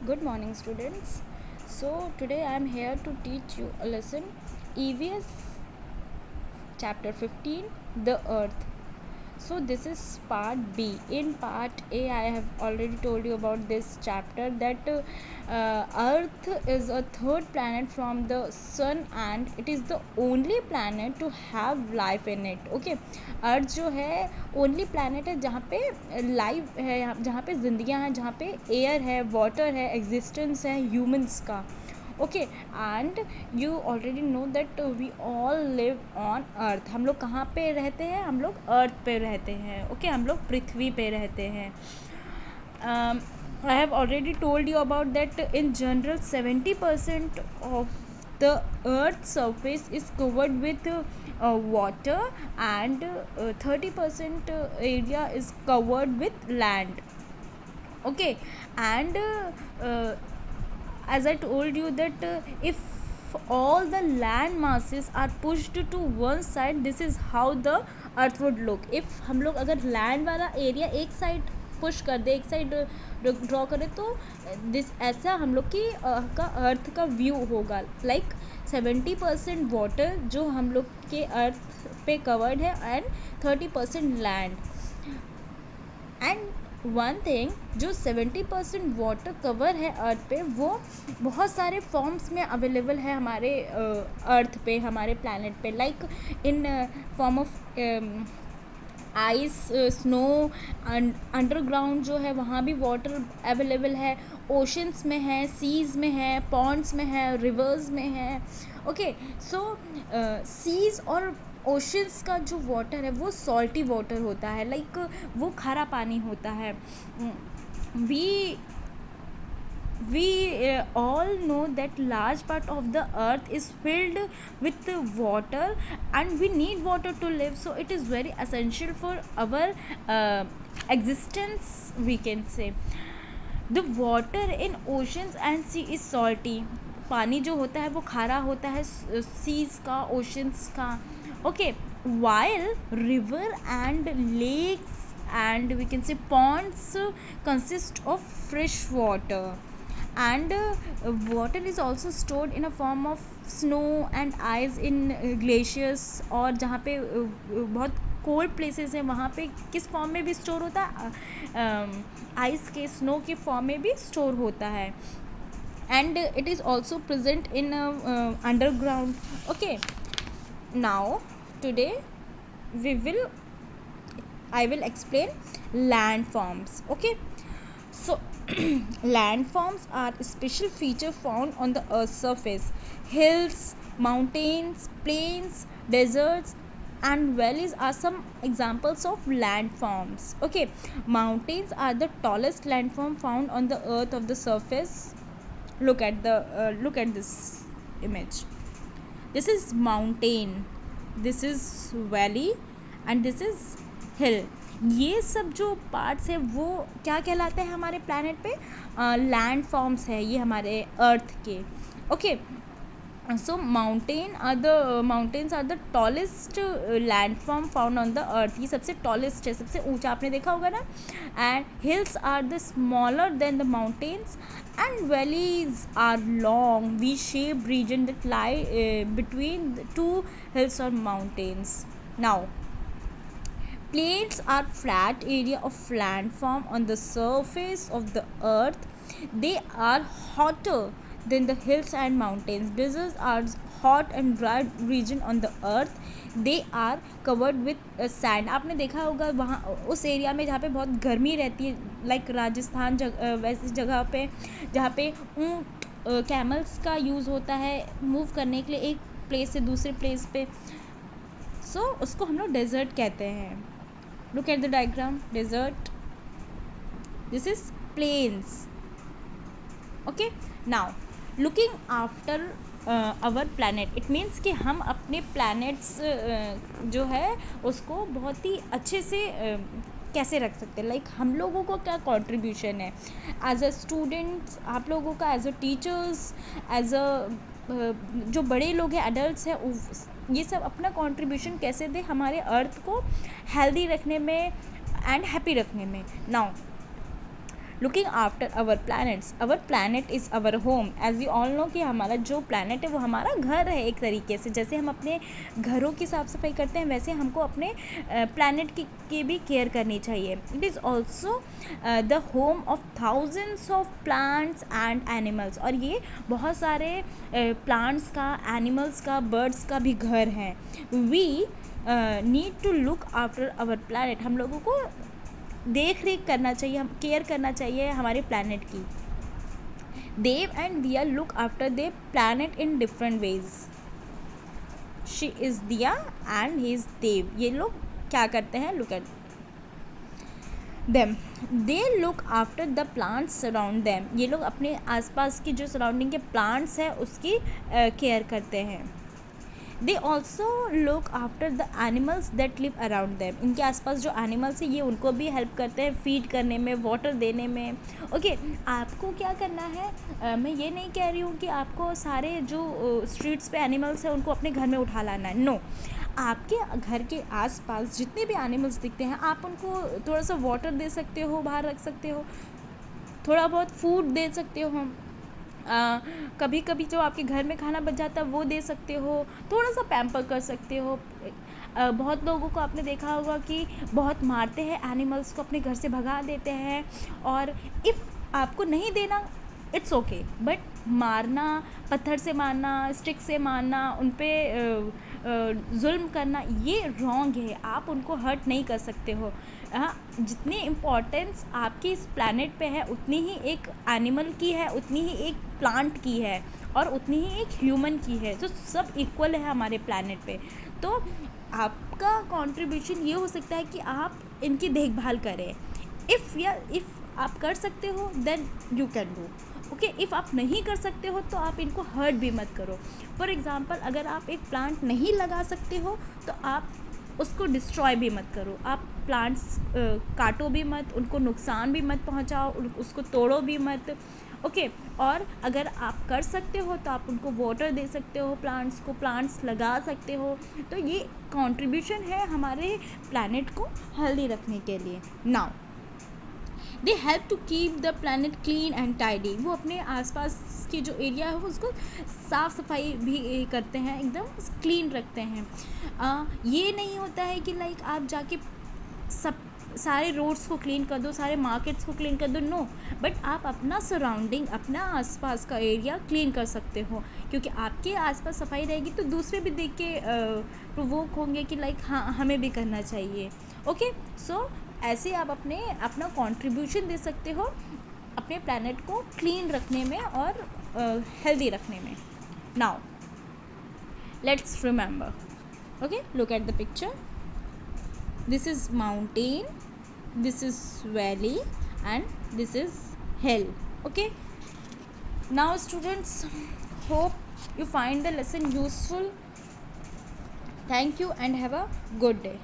Good morning, students. So, today I am here to teach you a lesson EVS chapter 15, The Earth. So, this is part B. In part A, I have already told you about this chapter that Earth is a third planet from the Sun and it is the only planet to have life in it. Okay, अर्थ जो है only planet है जहाँ पे life है, जहाँ पे जिंदगियाँ हैं, जहाँ पे एयर है, वाटर है, एग्जिस्टेंस है ह्यूमंस का. Okay, and you already know that we all live on earth. हम लोग कहाँ पे रहते हैं? हम लोग अर्थ पे रहते हैं. ओके, हम लोग पृथ्वी पे रहते हैं. I have already told you about that in general 70% of the earth's surface is covered with water and 30% area is covered with land. Okay, and uh, as I told you that if all the land masses are pushed to one side, this is how the earth would look. if हम लोग अगर land वाला area एक side push कर दे, एक side draw करें, तो this ऐसा हम लोग की का अर्थ का व्यू होगा. लाइक 70% वाटर जो हम लोग के अर्थ पे कवर्ड है and 30% land. And one thing, जो 70% वाटर कवर है अर्थ पे, वो बहुत सारे फॉर्म्स में अवेलेबल है हमारे अर्थ पे, हमारे प्लानट पे. Like in form of ice, snow, underground जो है वहाँ भी वाटर अवेलेबल है. ओशंस में है, सीज में है, पॉन्ड्स में है, रिवर्स में है. ओके, सो सीज और ओशंस का जो वाटर है वो सॉल्टी वाटर होता है. लाइक वो खारा पानी होता है. We all know that large part of the earth is filled with water and we need water to live, so it is very essential for our existence, we can say. The water in oceans and sea is salty. पानी जो होता है वो खारा होता है, seize का, oceans का. Okay, while river and lakes and we can say ponds consist of fresh water, and water is also stored in a form of snow and ice in glaciers. और जहाँ पे बहुत कोल्ड प्लेसेस हैं वहाँ पे किस form में भी स्टोर होता है? आइस के, स्नो के फॉर्म में भी स्टोर होता है. and it is also present in underground. Okay, now today we will I will explain landforms. Okay, so landforms are a special feature found on the earth's surface. Hills, mountains, plains, deserts and valleys are some examples of landforms. Okay, mountains are the tallest landform found on the earth of the surface. Look at this image. This is mountain, this is valley and this is hill. ये सब जो parts है वो क्या कहलाते हैं हमारे planet पे? लैंड फॉर्म्स है ये हमारे अर्थ के. Okay, so mountains are the tallest landform found on the earth. ये सबसे tallest है, सबसे ऊंचा, आपने देखा होगा ना. and hills are the smaller than the mountains and valleys are long V-shaped region that lie between the two hills or mountains. Now, plains are flat area of landform on the surface of the earth. They are hotter than the hills and mountains. Deserts are hot and dry region on the earth. They are covered with sand. आपने देखा होगा वहाँ उस area में जहाँ पे बहुत गर्मी रहती है, लाइक राजस्थान वैसी जगह पे जहाँ पे ऊँट, कैमल्स का यूज़ होता है मूव करने के लिए एक प्लेस से दूसरे प्लेस पे. सो उसको हम लोग डेजर्ट कहते हैं. Look at the diagram. Desert, this is plains. Okay, now looking after our planet, it means कि हम अपने planets जो है उसको बहुत ही अच्छे से कैसे रख सकते हैं. लाइक हम लोगों को क्या कंट्रीब्यूशन है एज अ स्टूडेंट्स, आप लोगों का as a teachers, as a जो बड़े लोग हैं, एडल्ट्स हैं, ये सब अपना कंट्रीब्यूशन कैसे दें हमारे अर्थ को हेल्दी रखने में एंड हैप्पी रखने में. Now looking after our planets, our planet is our home, as you all know कि हमारा जो प्लैनेट है वो हमारा घर है एक तरीके से। जैसे हम अपने घरों की साफ़ सफाई करते हैं वैसे हमको अपने प्लैनेट की भी केयर करनी चाहिए। It is also the home of thousands of plants and animals, और ये बहुत सारे प्लांट्स का, एनिमल्स का, बर्ड्स का भी घर है। We need to look after our planet, हम लोगों को देख रेख करना चाहिए, हम केयर करना चाहिए हमारे प्लैनेट की। देव एंड दिया look after they planet in different ways. She is दिया एंड ही इज़ देव, ये लोग क्या करते हैं, look at them, they look after the plants around them, ये लोग अपने आसपास की जो सराउंडिंग के प्लांट्स हैं उसकी केयर करते हैं। They also look after the animals that live around them, इनके आसपास जो एनिमल्स हैं ये उनको भी हेल्प करते हैं फीड करने में, वाटर देने में। ओके, आपको क्या करना है, मैं ये नहीं कह रही हूँ कि आपको सारे जो स्ट्रीट्स पे एनिमल्स हैं उनको अपने घर में उठा लाना है, नो। आपके घर के आसपास जितने भी एनिमल्स दिखते हैं आप उनको थोड़ा सा वाटर दे सकते हो, बाहर रख सकते हो, थोड़ा बहुत फूड दे सकते हो, कभी कभी जो आपके घर में खाना बच जाता है वो दे सकते हो, थोड़ा सा पैम्पर कर सकते हो। बहुत लोगों को आपने देखा होगा कि बहुत मारते हैं एनिमल्स को, अपने घर से भगा देते हैं, और इफ़ आपको नहीं देना इट्स ओके, बट मारना, पत्थर से मारना, स्टिक से मारना, उन पर जुल्म करना ये रॉन्ग है, आप उनको हर्ट नहीं कर सकते हो। जितनी इम्पोर्टेंस आपकी इस प्लैनेट पे है उतनी ही एक एनिमल की है, उतनी ही एक प्लांट की है, और उतनी ही एक ह्यूमन की है, तो सब इक्वल है हमारे प्लैनेट पे। तो आपका कंट्रीब्यूशन ये हो सकता है कि आप इनकी देखभाल करें। इफ़ आप कर सकते हो then you can do, okay. If आप नहीं कर सकते हो तो आप इनको हर्ट भी मत करो। फॉर एग्ज़ाम्पल, अगर आप एक प्लांट नहीं लगा सकते हो तो आप उसको डिस्ट्रॉय भी मत करो, आप प्लांट्स काटो भी मत, उनको नुकसान भी मत पहुंचाओ, उसको तोड़ो भी मत, ओके। और अगर आप कर सकते हो तो आप उनको वाटर दे सकते हो, प्लांट्स को, प्लांट्स लगा सकते हो। तो ये कंट्रीब्यूशन है हमारे प्लैनेट को हेल्दी रखने के लिए। Now they help to keep the planet clean and tidy, वो अपने आसपास की जो एरिया है वो उसको साफ़ सफाई भी करते हैं, एकदम क्लीन रखते हैं। ये नहीं होता है कि लाइक आप जाके सब सारे रोड्स को क्लीन कर दो, सारे मार्केट्स को क्लीन कर दो, नो। बट आप अपना सराउंडिंग, अपना आसपास का एरिया क्लीन कर सकते हो, क्योंकि आपके आसपास सफाई रहेगी तो दूसरे भी देख के प्रोवोक होंगे कि लाइक हाँ हमें भी करना चाहिए, ओके। सो ऐसे आप अपना कंट्रीब्यूशन दे सकते हो अपने प्लैनेट को क्लीन रखने में और हेल्दी रखने में। Now let's remember, okay, look at the picture, this is mountain, this is valley, and this is hill, okay. Now students, hope you find the lesson useful. Thank you and have a good day.